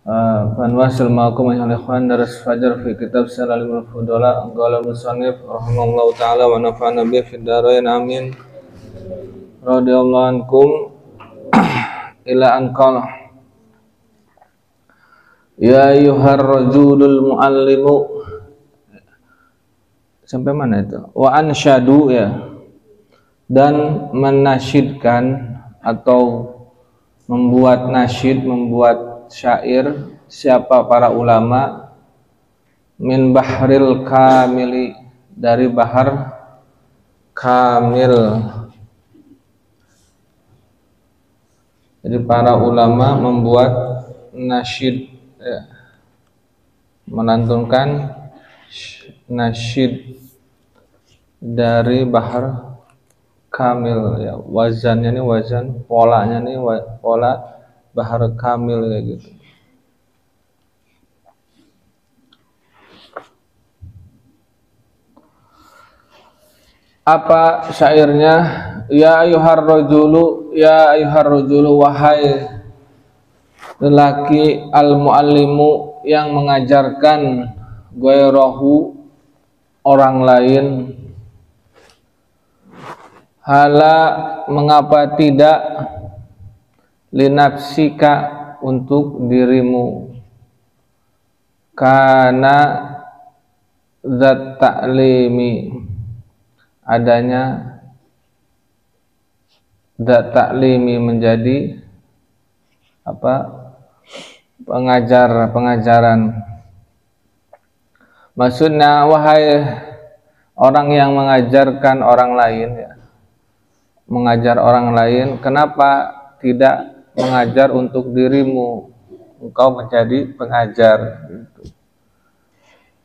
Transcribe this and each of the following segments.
Fanwasil ma'akum ayuhal ikhwan daras fajar fi kitab Salimul Fudola qala musannif rahimallahu ta'ala wa nafa'ana bihi fid dharain amin radhiyallahu ankum ila an qala ya ayyuhar rajulul muallimu sampai mana itu wa ansyadu ya dan menasyidkan atau membuat nasyid, membuat syair siapa para ulama min bahril kamili dari bahar kamil. Jadi para ulama membuat nasyid ya, melantunkan nasyid dari bahar kamil ya, wazannya nih wazan, polanya nih pola bahar kamil kayak gitu. Apa syairnya? Ya ayyuhar rajulu wahai lelaki al muallimu yang mengajarkan ghairahu orang lain. Hala mengapa tidak linafsika untuk dirimu karena zat taklimi adanya zat taklimi menjadi apa pengajaran maksudnya wahai orang yang mengajarkan orang lain ya, mengajar orang lain kenapa tidak mengajar untuk dirimu, engkau menjadi pengajar gitu.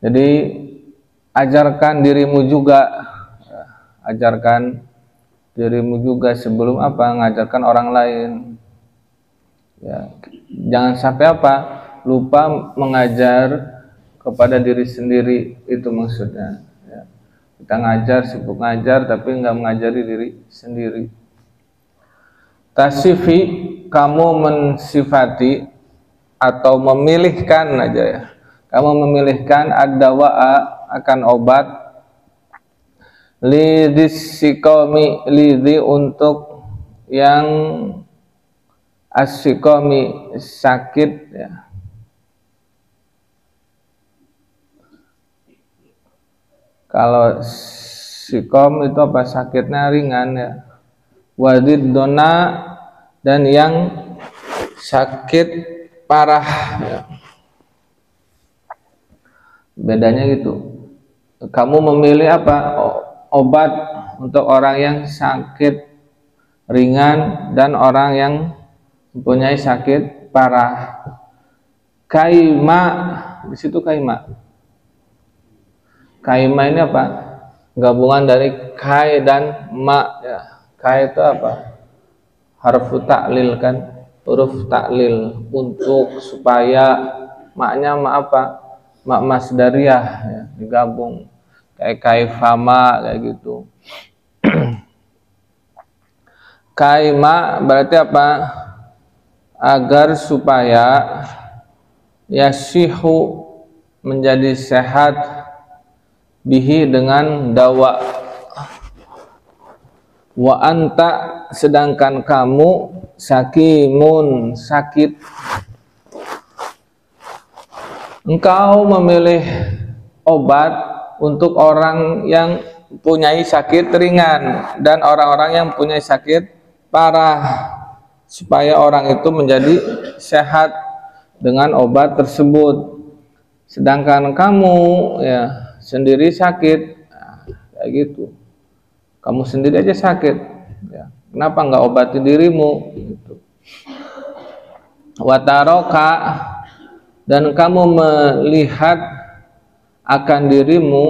Jadi ajarkan dirimu juga, ajarkan dirimu juga sebelum apa mengajarkan orang lain ya. Jangan sampai apa lupa mengajar kepada diri sendiri, itu maksudnya ya. Kita ngajar, sibuk ngajar tapi nggak mengajari diri sendiri. Tasifi kamu mensifati atau memilihkan aja ya. Kamu memilihkan ad-dawa'a akan obat lidis-sikomi lidhi untuk yang as-sikomi sakit ya. Kalau sikom itu apa sakitnya ringan ya. Wadid dona dan yang sakit parah ya. Bedanya gitu. Kamu memilih apa obat untuk orang yang sakit ringan dan orang yang mempunyai sakit parah. Kaima di situ kaima. Kaima ini apa? Gabungan dari kai dan ma ya. Kai itu apa? Harfu taklil kan, huruf taklil untuk supaya maknya ma apa? Mak masdariyah ya, digabung kayak kaifama kayak gitu. Kaima berarti apa? Agar supaya yasihu menjadi sehat bihi dengan dawa. Wa anta sedangkan kamu sakimun sakit. Engkau memilih obat untuk orang yang mempunyai sakit ringan dan orang-orang yang mempunyai sakit parah supaya orang itu menjadi sehat dengan obat tersebut. Sedangkan kamu ya sendiri sakit, nah, kayak gitu. Kamu sendiri aja sakit, ya. Kenapa nggak obati dirimu? Gitu. Wataroka dan kamu melihat akan dirimu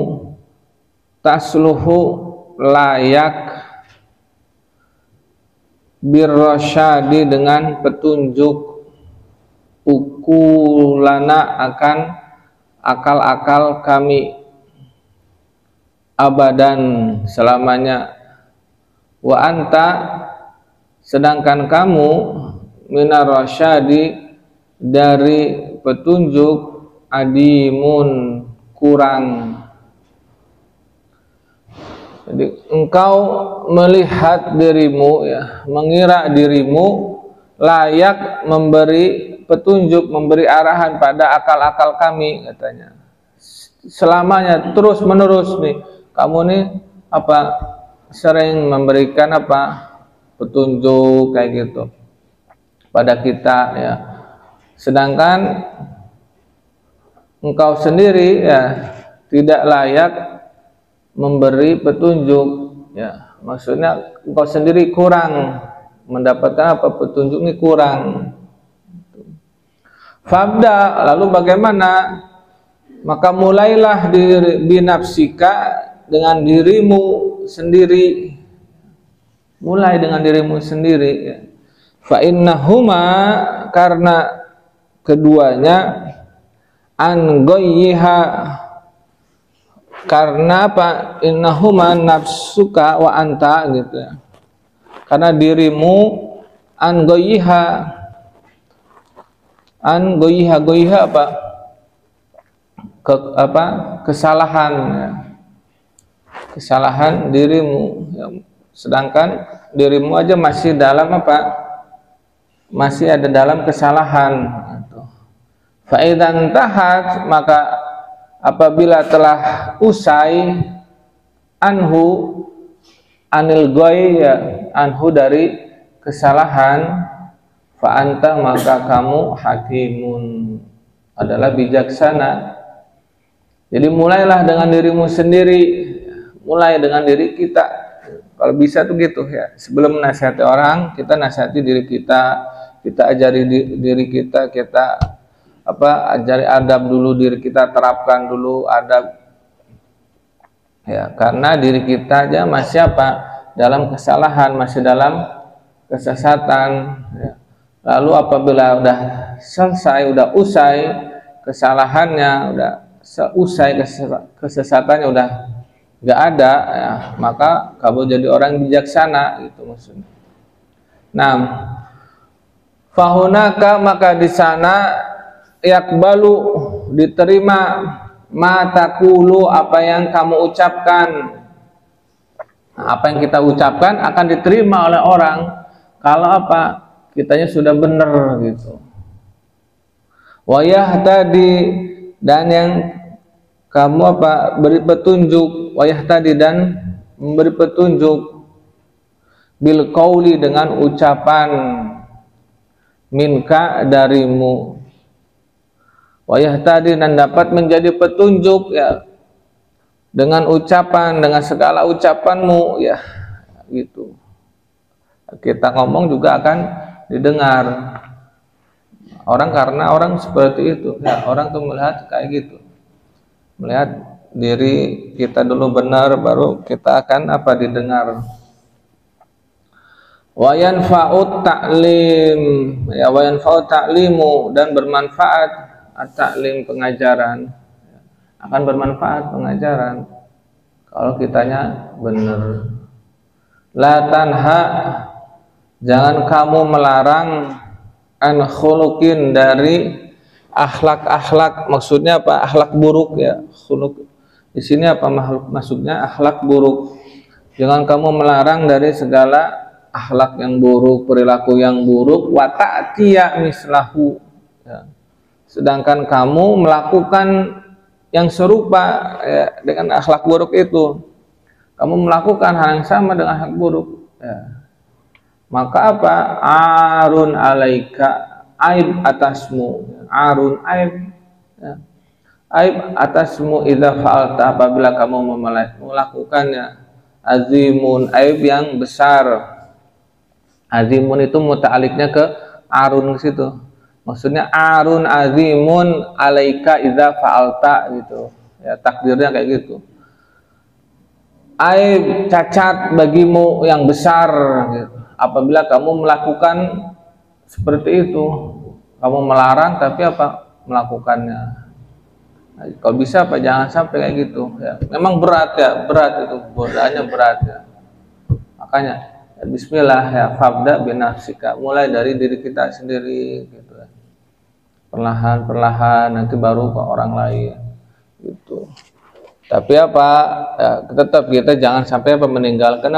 tasluhu layak birrosyadi dengan petunjuk ukulana akan akal-akal kami abadan selamanya. Wa anta sedangkan kamu minar rasyadi dari petunjuk adimun kurang. Jadi engkau melihat dirimu ya, mengira dirimu layak memberi petunjuk, memberi arahan pada akal-akal kami katanya. Selamanya terus menerus nih kamu nih apa sering memberikan apa petunjuk kayak gitu pada kita ya. Sedangkan engkau sendiri ya tidak layak memberi petunjuk ya, maksudnya engkau sendiri kurang mendapatkan apa petunjuk ini kurang. Fabda, lalu bagaimana? Maka mulailah binafsika dengan dirimu sendiri, mulai dengan dirimu sendiri ya. Fa innahuma, karena keduanya an ghayyiha, karena apa? Innahuma nafsuka wa anta gitu ya. Karena dirimu an ghayyiha, goyiha apa? Kesalahan ya. Kesalahan dirimu ya. Sedangkan dirimu aja masih dalam apa? Masih ada dalam kesalahan gitu. Fa idzan tahat, maka apabila telah usai anil goy ya, anhu dari kesalahan, fa anta, maka kamu hakimun, adalah bijaksana. Jadi mulailah dengan dirimu sendiri, mulai dengan diri kita. Kalau bisa tuh gitu ya. Sebelum menasihati orang, kita nasihati diri kita, kita ajari diri kita, kita apa ajari adab dulu diri kita, terapkan dulu adab. Ya, karena diri kita aja masih apa? Dalam kesalahan, masih dalam kesesatan ya. Lalu apabila udah selesai, udah usai kesalahannya, udah selesai kesesatannya, udah nggak ada ya, maka kamu jadi orang bijaksana itu maksudnya. Nah, fahunaka, maka di sana yakbalu, diterima matakulu, apa yang kamu ucapkan. Nah, apa yang kita ucapkan akan diterima oleh orang kalau apa? Kitanya sudah benar gitu. Wayah tadi, dan yang kamu apa beri petunjuk, wayah tadi, dan memberi petunjuk bil qauli, dengan ucapan, minka, darimu. Wayah tadi, dan dapat menjadi petunjuk ya dengan ucapan, dengan segala ucapanmu ya gitu. Kita ngomong juga akan didengar orang, karena orang seperti itu ya, orang tuh melihat kayak gitu, melihat diri kita dulu benar, baru kita akan apa didengar. Wa yanfa'ut ta'lim ya, wa yanfa'ut ta'limu, dan bermanfaat at-ta'lim, pengajaran, akan bermanfaat pengajaran kalau kitanya benar. La tanha, jangan kamu melarang an khuluqin, dari akhlak-akhlak, maksudnya apa? Akhlak buruk ya. Khuluq di sini apa maksudnya? Akhlak buruk. Jangan kamu melarang dari segala akhlak yang buruk, perilaku yang buruk. Wa ta'tiya mislahu ya. Sedangkan kamu melakukan yang serupa ya, dengan akhlak buruk itu. Kamu melakukan hal yang sama dengan akhlak buruk ya. Maka apa? Arun alaika, aib atasmu, arun aib ya. Aib atasmu idza fa'alta, apabila kamu melakukannya. Azimun, aib yang besar. Azimun itu muta'aliknya ke arun situ. Maksudnya arun azimun alaika idza fa'alta gitu. Ya, takdirnya kayak gitu. Aib, cacat bagimu yang besar gitu. Apabila kamu melakukan seperti itu, kamu melarang tapi apa? Melakukannya. Nah, kalau bisa apa? Jangan sampai kayak gitu ya. Memang berat ya, berat itu, godaannya berat ya. Makanya ya, bismillah ya, fabda binafsika, mulai dari diri kita sendiri gitu ya. perlahan-perlahan, nanti baru ke orang lain gitu. Tapi apa ya, tetap kita jangan sampai meninggalkan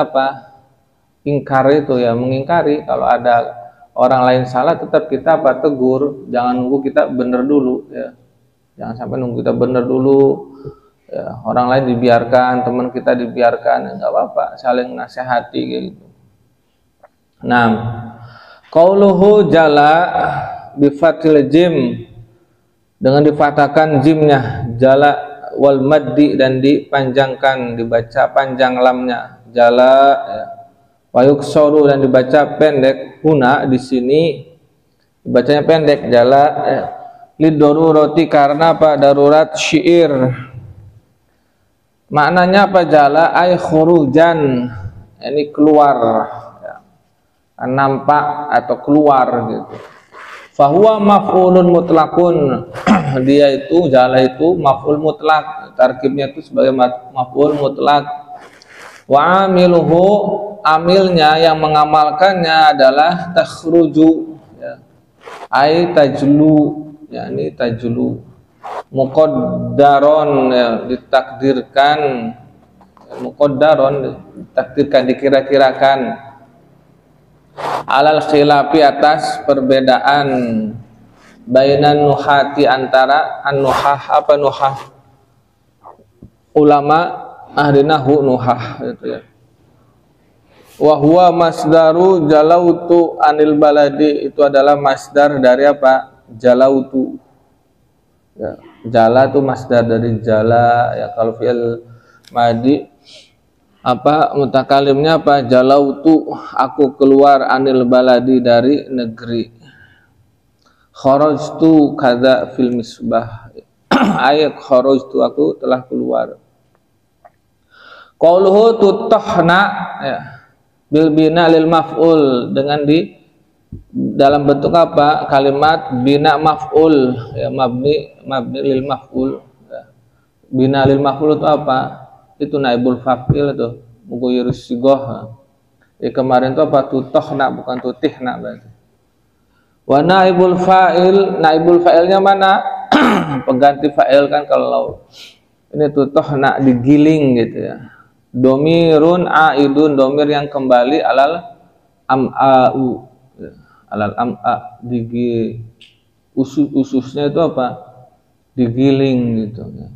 ingkar itu ya, mengingkari. Kalau ada orang lain salah, tetap kita tegur, jangan nunggu kita benar dulu ya, jangan sampai nunggu kita benar dulu ya. Orang lain dibiarkan, teman kita dibiarkan, nggak apa-apa, saling nasihati gitu. Nah, qauluhu jala bifatil jim, dengan difatahkan jimnya, jala wal maddi, dan dipanjangkan, dibaca panjang lamnya, jala ya. Wa yuksaru, dan dibaca pendek, huna di sini dibacanya pendek, jala ya. Lidoruroti, karena darurat syair. Maknanya jala ay khurujan, ini keluar ya, nampak atau keluar gitu. Fahuwa maf'ulun mutlakun, dia itu jala itu maf'ul mutlak, tarkibnya itu sebagai maf'ul mutlak. Wa amiluhu, amilnya yang mengamalkannya adalah takhruju ya, ay tajlu, yakni tajlu. Muqaddaron ya, ditakdirkan, muqaddaron ditakdirkan, dikira-kirakan, alal khilafi, atas perbedaan, bainan nuhati, antara an-nuhah, nuhah ulama ahli nahwu, nuhah gitu ya. Wa huwa masdaru jalautu anil baladi, itu adalah masdar dari jalautu ya. Jala itu masdar dari jala ya. Kalau fi'il madi mutakalimnya jalautu, aku keluar, anil baladi, dari negeri. Kharajtu kadza fil misbah, ayat kharajtu, aku telah keluar. Qauluhu tutahna ya, bil bina lil maf'ul, dengan dalam bentuk kalimat bina maf'ul ya, mabni lil maf'ul ya. Bina lil maf'ul itu itu naibul fa'il, itu mughayyirus sighah ya. Kemarin itu tutahna, bukan tutihna berarti. Wa naibul fa'ilnya mana? Pengganti fa'il kan, kalau ini tutahna digiling gitu ya. Domirun aidun, domir yang kembali, alal am'a'u ya. Alal am'a, ususnya itu digiling gitu ya.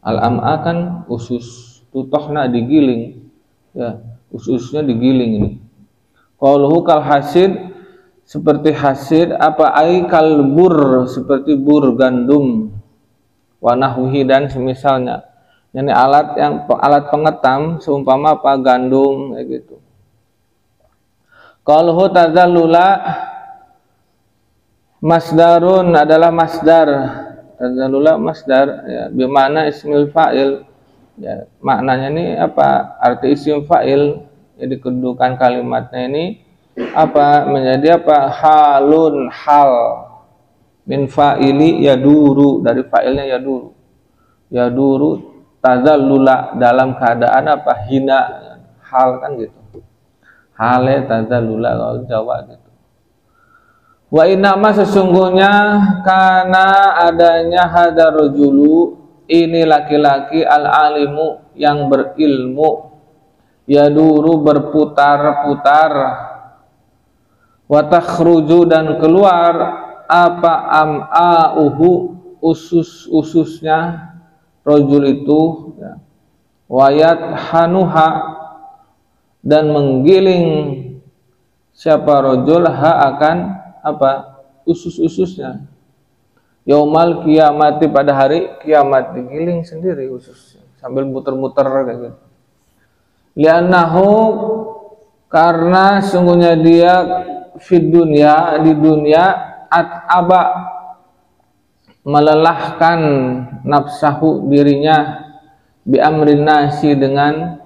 Al am'a kan usus, tutahna digiling ya, ususnya digiling ini. Qauluhu kal hasid, seperti hasid, ay kalbur, seperti bur gandum, wa nahwihi, dan semisalnya. Ini alat pengetam, seumpama gandum kayak gitu. Qauluhu tadzallula, masdarun adalah masdar, tadzallula masdar ya, bimana ismil fa'il ya. Maknanya ini arti isim fa'il, jadi kedudukan kalimatnya ini menjadi halun, hal, min fa'ili yaduru, dari fa'ilnya yaduru tadzallula, dalam keadaan hina, hal kan gitu, hale tadzallula kalau Jawa gitu. Wa innama, sesungguhnya, karena adanya hadar rajulu, ini laki-laki, al-alimu, yang berilmu, yaduru, berputar-putar, wa takhruju, dan keluar am'a'uhu, usus-ususnya rajul itu ya. Wayat hanuha, dan menggiling siapa rajul akan usus-ususnya. Yaumal kiamati, pada hari kiamat, digiling sendiri ususnya sambil muter-muter kayak gitu. Li'annahu, karena sungguhnya dia fid dunya, di dunia, at'aba, melelahkan nafsahu, dirinya, bi amrin nasi, dengan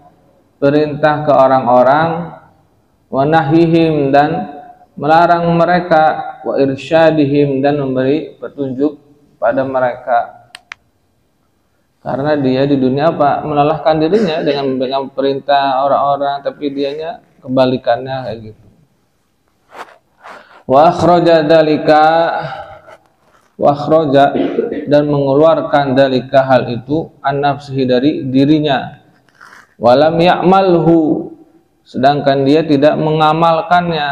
perintah ke orang-orang, wa nahyihim, dan melarang mereka, wa irsyadihim, dan memberi petunjuk pada mereka. Karena dia di dunia melelahkan dirinya dengan memegang perintah orang-orang, tapi dianya kebalikannya kayak gitu. Wa akhraja dzalika, wa akhraja dan mengeluarkan dalika hal itu an nafsihi dari dirinya, walam ya'malhu sedangkan dia tidak mengamalkannya,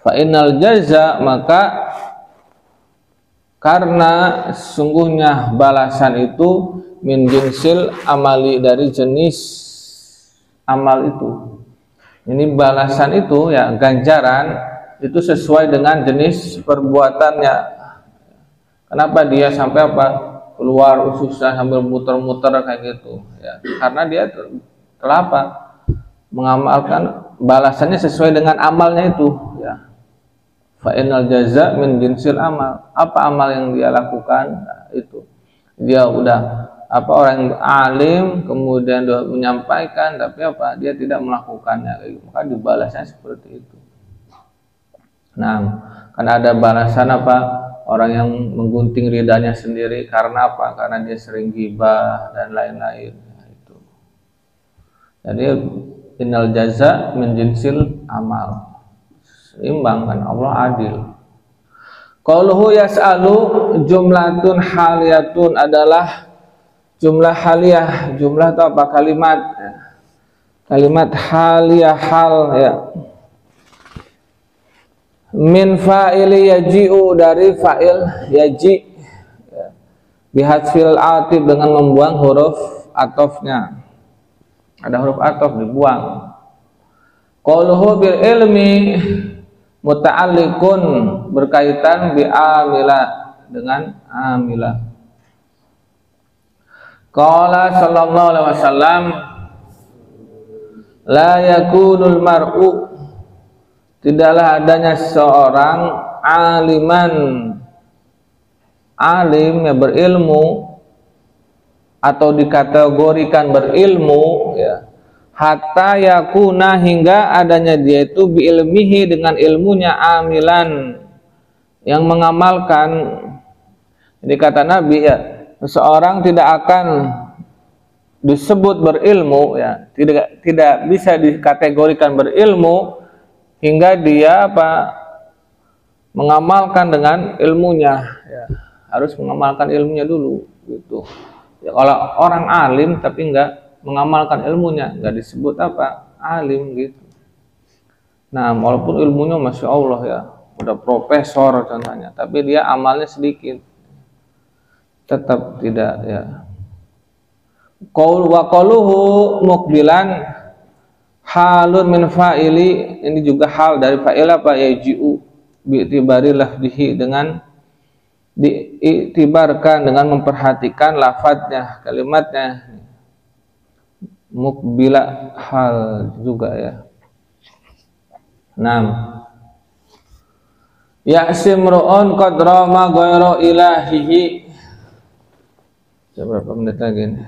fa innal jaza maka karena sungguhnya balasan itu min jinsil amali dari jenis amal itu. Ini balasan itu ya ganjaran itu sesuai dengan jenis perbuatannya. Kenapa dia sampai keluar susah sambil muter-muter kayak gitu ya? Karena dia telah mengamalkan balasannya sesuai dengan amalnya itu ya. Fa innal jaza min jinsil amal. Apa amal yang dia lakukan? Nah, itu. Dia udah orang yang alim kemudian dia menyampaikan tapi dia tidak melakukannya, maka dibalasnya seperti itu. Nah, karena ada balasan orang yang menggunting lidahnya sendiri karena karena dia sering ghibah dan lain-lain. Itu. Jadi innal jaza min jinsil amal. Seimbang kan, Allah adil. Qauluhu yas'alu jumlatun haliyatun adalah jumlah haliyah. Jumlah itu apa? Kalimat. Kalimat haliyah hal ya. Min fa'ili yaji'u dari fa'il yaji ya. Bihadfil atib dengan membuang huruf atofnya. Ada huruf atof dibuang. Qauluhu bil ilmi muta'alliqun berkaitan bi amila dengan amila. Qala sallallahu alaihi wasallam la yakunul mar'u tidaklah adanya seorang aliman alim yang berilmu atau dikategorikan berilmu ya, hatta yakuna hingga adanya dia itu biilmihi dengan ilmunya amilan yang mengamalkan. Ini kata Nabi ya, seseorang tidak akan disebut berilmu ya, tidak bisa dikategorikan berilmu hingga dia mengamalkan dengan ilmunya ya. Harus mengamalkan ilmunya dulu gitu ya. Kalau orang alim tapi enggak mengamalkan ilmunya enggak disebut alim gitu. Nah, walaupun ilmunya Masya Allah ya, udah profesor contohnya, tapi dia amalnya sedikit, tetap tidak ya. Qaul wa qaluhu muqbilan halun min fa'ili, ini juga hal dari fa'il yaji'u bi'tibari lafdihi dengan diiktibarkan dengan memperhatikan lafadznya, kalimatnya. Muqbila hal juga ya. 6. Ya'simru'un qadra ma ghairu ilahihi. Berapa menit lagi nih?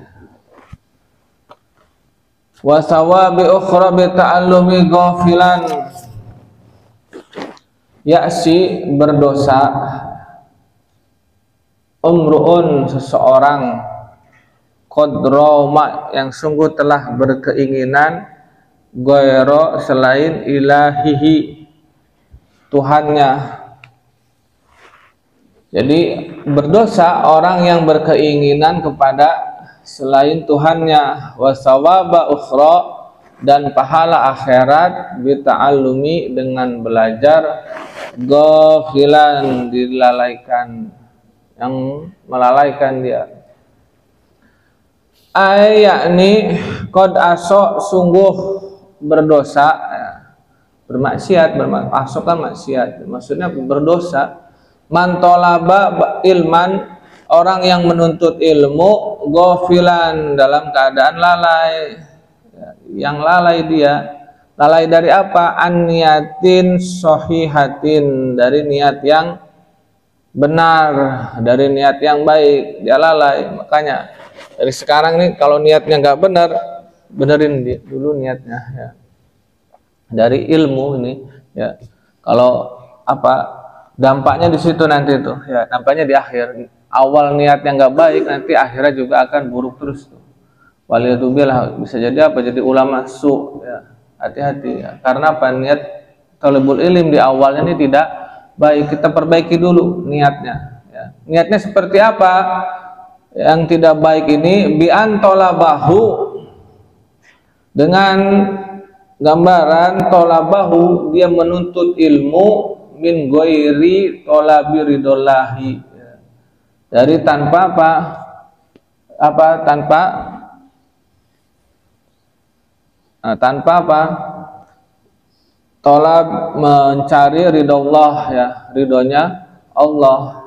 Wa sawabi ukhra bi ta'allumi ghafilan. Ya'si berdosa umru'un seseorang qadra yang sungguh telah berkeinginan ghairu selain ilahihi Tuhannya. Jadi berdosa orang yang berkeinginan kepada selain Tuhannya, wasawaba ukhra dan pahala akhirat bita'allumi dengan belajar ghafilan dilalaikan, yang melalaikan dia. Yakni qad aso sungguh berdosa bermaksiat, asok kan maksiat, maksudnya berdosa. Mantolaba ilman orang yang menuntut ilmu ghafilan dalam keadaan lalai, yang lalai dia. Lalai dari apa? An niyatin sohihatin, dari niat yang benar, dari niat yang baik, dia lalai. Makanya dari sekarang nih kalau niatnya nggak benar, benerin dulu niatnya ya. Dari ilmu ini ya, kalau dampaknya di situ nanti tuh ya, dampaknya di akhir. Awal niatnya nggak baik, nanti akhirnya juga akan buruk terus tuh. Waliyadzubillah, bisa jadi jadi ulama su ya. Hati-hati ya. Karena niat talibul ilm di awalnya ini tidak baik, kita perbaiki dulu niatnya. Niatnya seperti apa? Yang tidak baik ini bi antolabahu, dengan gambaran tolabahu, dia menuntut ilmu min ghairi tolabi ridollahi, dari tanpa tanpa tolab, mencari ridho Allah, ya, ridhonya Allah.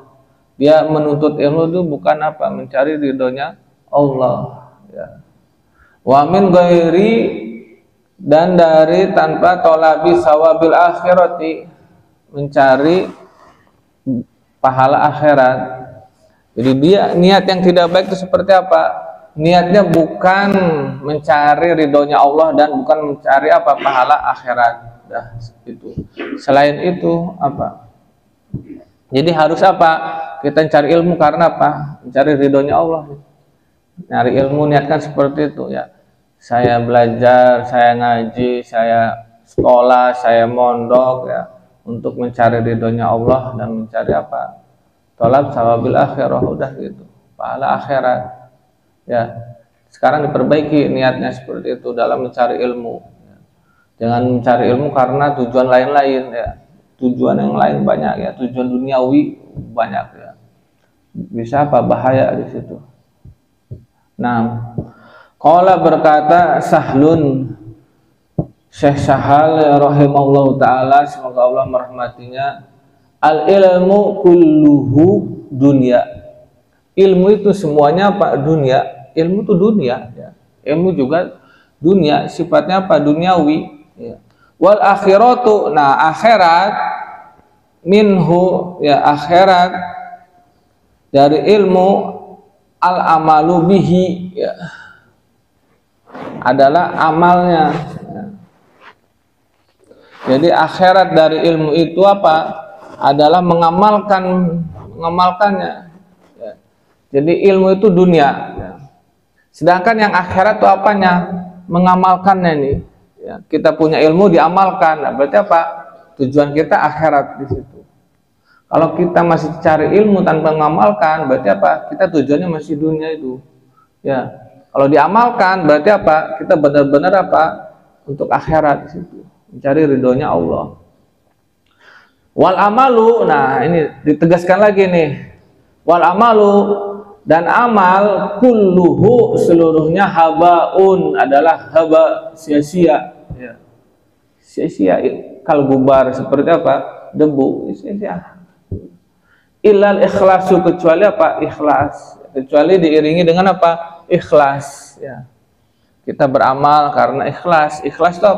Dia menuntut ilmu itu bukan mencari ridhonya Allah, ya. Wa min ghairi, dan dari tanpa tolabi sawabil akhirati, mencari pahala akhirat. Jadi dia niat yang tidak baik itu seperti apa? Niatnya bukan mencari ridhonya Allah dan bukan mencari pahala akhirat. Itu. Selain itu Jadi harus kita cari ilmu karena mencari ridhonya Allah. Nyari ilmu niatkan seperti itu, ya. Saya belajar, saya ngaji, saya sekolah, saya mondok, ya, untuk mencari ridhonya Allah dan mencari tolab sawabil akhirah, udah gitu, pahala akhirat, ya. Sekarang diperbaiki niatnya seperti itu dalam mencari ilmu, ya. Jangan mencari ilmu karena tujuan lain-lain, ya. Tujuan yang lain banyak, ya. Tujuan duniawi banyak, ya. Bisa bahaya di situ. Nah, qala berkata Sahlun, Syekh Sahal rahimahullahu taala, semoga Allah merahmatinya, al ilmu kulluhu dunya. Ilmu itu semuanya dunia. Ilmu itu dunia, ya. Ilmu juga dunia, sifatnya duniawi, ya. Wal akhiratu, nah akhirat, minhu, ya, akhirat dari ilmu, al amalu bihi, ya, adalah amalnya, ya. Jadi akhirat dari ilmu itu adalah mengamalkannya, ya. Jadi ilmu itu dunia, ya. Sedangkan yang akhirat itu mengamalkannya nih, ya. Kita punya ilmu diamalkan, nah, berarti tujuan kita akhirat di situ. Kalau kita masih cari ilmu tanpa mengamalkan, berarti kita tujuannya masih dunia itu, ya. Kalau diamalkan berarti kita benar-benar untuk akhirat di situ, mencari ridhonya Allah. Wal amalu, nah ini ditegaskan lagi nih, wal amalu, dan amal kulluhu, seluruhnya habaun, adalah haba, sia-sia, ya. Sia-sia, kalbubar, seperti debu, sia-sia. Illal ikhlasu, kecuali ikhlas, kecuali diiringi dengan ikhlas, ya. Kita beramal karena ikhlas. Ikhlas itu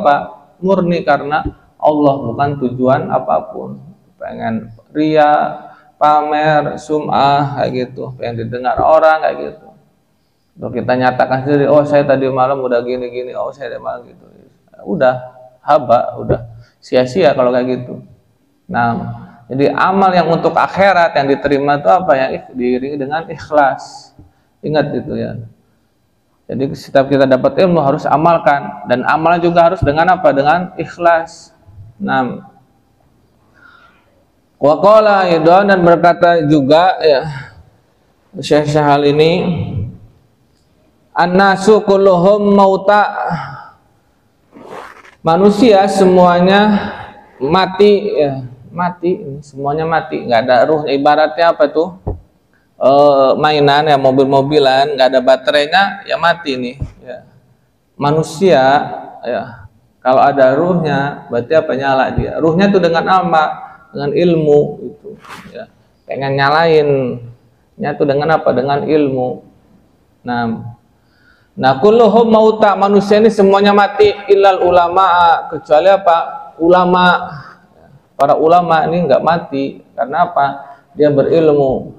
murni karena Allah, bukan tujuan apapun. Pengen ria, pamer, sum'ah, kayak gitu, pengen didengar orang, kayak gitu. Kalau kita nyatakan sendiri, oh saya tadi malam udah gini-gini, oh saya tadi malam gitu, udah haba, udah sia-sia kalau kayak gitu. Nah, jadi amal yang untuk akhirat yang diterima itu yang diiringi dengan ikhlas. Ingat itu, ya. Jadi setiap kita dapat ilmu harus amalkan, dan amal juga harus dengan dengan ikhlas. Nah, wa qala aidan, dan berkata juga, ya, Syekh Syahal ini, annasu kulluhum mauta, manusia semuanya mati, ya. Mati, semuanya mati, nggak ada ruh. Ibaratnya mainan, ya, mobil-mobilan, nggak ada baterainya, ya mati nih, ya. Manusia, ya, kalau ada ruhnya berarti nyala dia. Ruhnya tuh dengan dengan ilmu itu, ya. Pengen nyalainnya tuh dengan dengan ilmu. Nah kulluhum mauta, manusia ini semuanya mati, illal ulama, kecuali ulama. Para ulama ini nggak mati karena dia berilmu.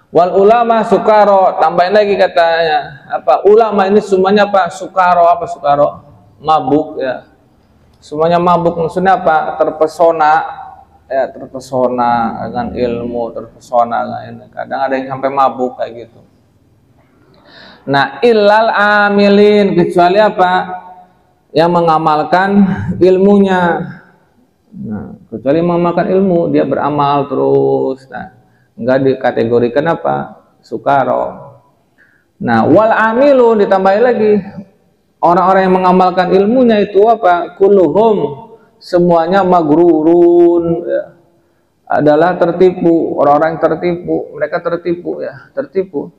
Wal ulama sukaro, tambahin lagi katanya, ulama ini semuanya sukaro, sukaro, mabuk, ya. Semuanya mabuk, maksudnya terpesona, ya, terpesona dengan ilmu, terpesona dengan ini. Kadang ada yang sampai mabuk kayak gitu. Nah, illal amilin, kecuali yang mengamalkan ilmunya. Nah, kecuali mengamalkan ilmu, dia beramal terus. Nah, enggak dikategorikan apa? Sukaro. Nah, wal amilu ditambahin lagi, orang-orang yang mengamalkan ilmunya itu apa? Kulluhum, semuanya magrurun, ya, adalah tertipu, orang-orang yang tertipu, mereka tertipu ya, tertipu.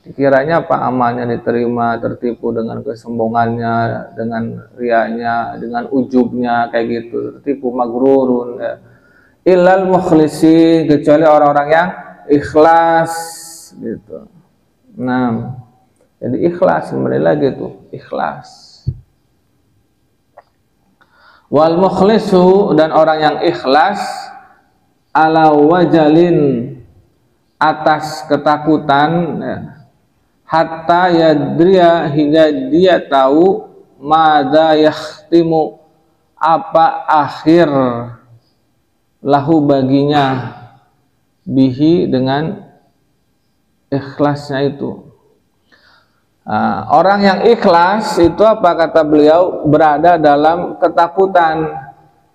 Dikiranya apa? Amalnya diterima, tertipu dengan kesombongannya, dengan riaknya, dengan ujubnya, kayak gitu, tertipu, magrurun ya. Illal mukhlisin, kecuali orang-orang yang ikhlas gitu. Nah, jadi ikhlas, kembali lagi tuh, ikhlas. Wal mukhlisu, dan orang yang ikhlas, ala wajalin, atas ketakutan ya, hatta yadriya, hingga dia tahu madza yakhtimu, apa akhir lahu baginya, bihi, dengan ikhlasnya itu. Orang yang ikhlas itu apa kata beliau? Berada dalam ketakutan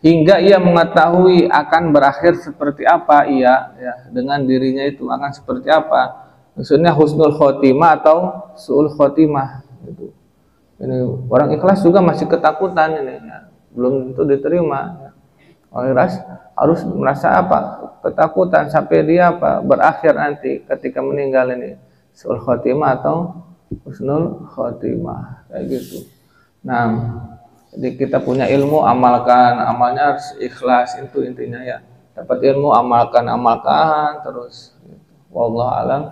hingga ia mengetahui akan berakhir seperti apa ia ya, dengan dirinya itu akan seperti apa. Maksudnya husnul khotimah atau su'ul khotimah gitu. Ini orang ikhlas juga masih ketakutan ini ya, belum tentu diterima ya. Orang ikhlas harus merasa apa? Ketakutan sampai dia apa? Berakhir nanti ketika meninggal ini su'ul khotimah atau husnul khotimah kayak gitu. Nah, jadi kita punya ilmu, amalkan, amalnya harus ikhlas, itu intinya ya. Dapat ilmu, amalkan terus. Wallahu a'lam.